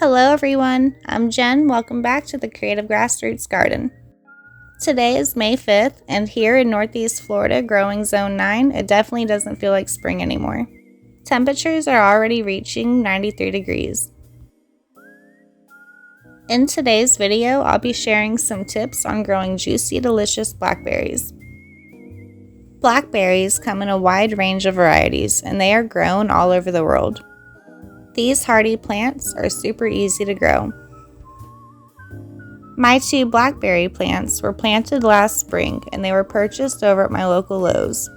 Hello everyone, I'm Jen. Welcome back to the Creative Grassroots Garden. Today is May 5th, and here in Northeast Florida, growing zone 9, it definitely doesn't feel like spring anymore. Temperatures are already reaching 93 degrees. In today's video, I'll be sharing some tips on growing juicy, delicious blackberries. Blackberries come in a wide range of varieties, and they are grown all over the world. These hardy plants are super easy to grow. My 2 blackberry plants were planted last spring, and they were purchased over at my local Lowe's.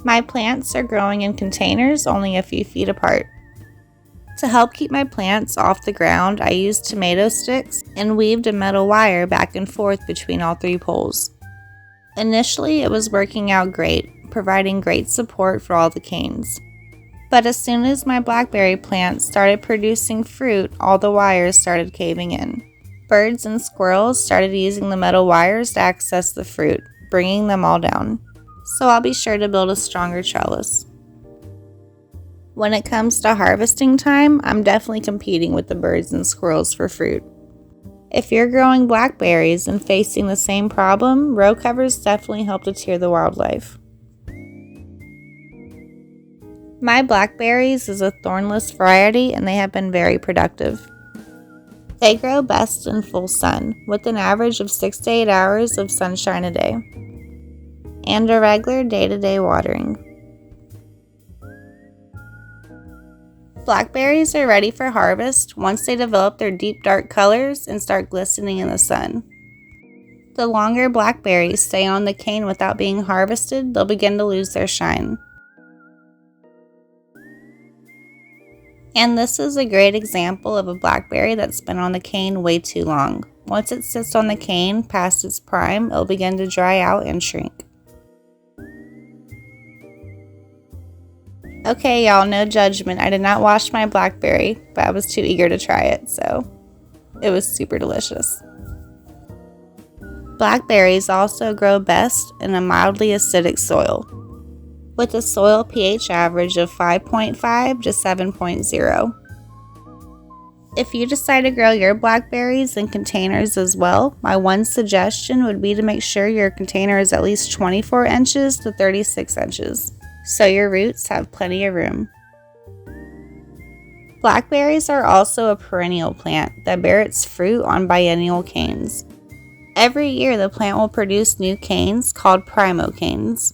My plants are growing in containers only a few feet apart. To help keep my plants off the ground, I used tomato sticks and weaved a metal wire back and forth between all 3 poles. Initially, it was working out great, providing great support for all the canes. But as soon as my blackberry plants started producing fruit, all the wires started caving in. Birds and squirrels started using the metal wires to access the fruit, bringing them all down. So I'll be sure to build a stronger trellis. When it comes to harvesting time, I'm definitely competing with the birds and squirrels for fruit. If you're growing blackberries and facing the same problem, row covers definitely help deter the wildlife. My blackberries is a thornless variety, and they have been very productive. They grow best in full sun, with an average of 6 to 8 hours of sunshine a day, and a regular day-to-day watering. Blackberries are ready for harvest once they develop their deep dark colors and start glistening in the sun. The longer blackberries stay on the cane without being harvested, they'll begin to lose their shine. And this is a great example of a blackberry that's been on the cane way too long. Once it sits on the cane past its prime, it'll begin to dry out and shrink. Okay, y'all, no judgment. I did not wash my blackberry, but I was too eager to try it, so it was super delicious. Blackberries also grow best in a mildly acidic soil, with a soil pH average of 5.5 to 7.0. If you decide to grow your blackberries in containers as well, my one suggestion would be to make sure your container is at least 24 inches to 36 inches, so your roots have plenty of room. Blackberries are also a perennial plant that bears its fruit on biennial canes. Every year the plant will produce new canes called primocanes.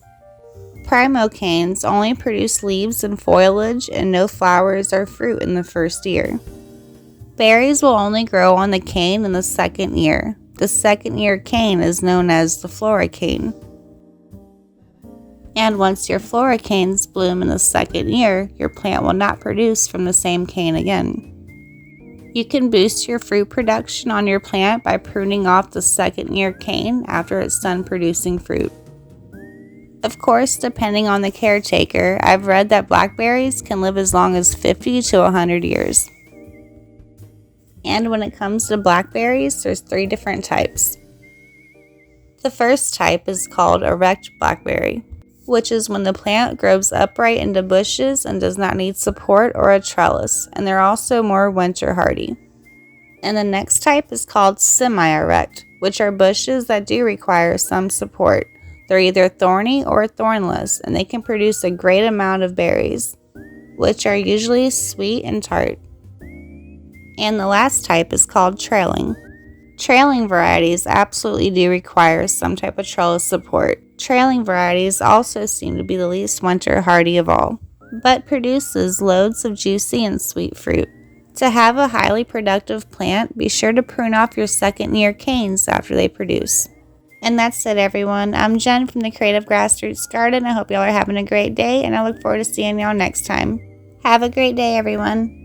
Primocanes only produce leaves and foliage and no flowers or fruit in the first year. Berries will only grow on the cane in the second year. The second year cane is known as the floricane. And once your floricanes bloom in the second year, your plant will not produce from the same cane again. You can boost your fruit production on your plant by pruning off the second year cane after it's done producing fruit. Of course, depending on the caretaker, I've read that blackberries can live as long as 50 to 100 years. And when it comes to blackberries, there's 3 different types. The first type is called Erect Blackberry, which is when the plant grows upright into bushes and does not need support or a trellis, and they're also more winter hardy. And the next type is called Semi-Erect, which are bushes that do require some support. They're either thorny or thornless, and they can produce a great amount of berries, which are usually sweet and tart. And the last type is called trailing. Trailing varieties absolutely do require some type of trellis support. Trailing varieties also seem to be the least winter hardy of all, but produces loads of juicy and sweet fruit. To have a highly productive plant, be sure to prune off your second year canes after they produce. And that's it, everyone. I'm Jen from the Creative Grassroots Garden. I hope y'all are having a great day, and I look forward to seeing y'all next time. Have a great day, everyone.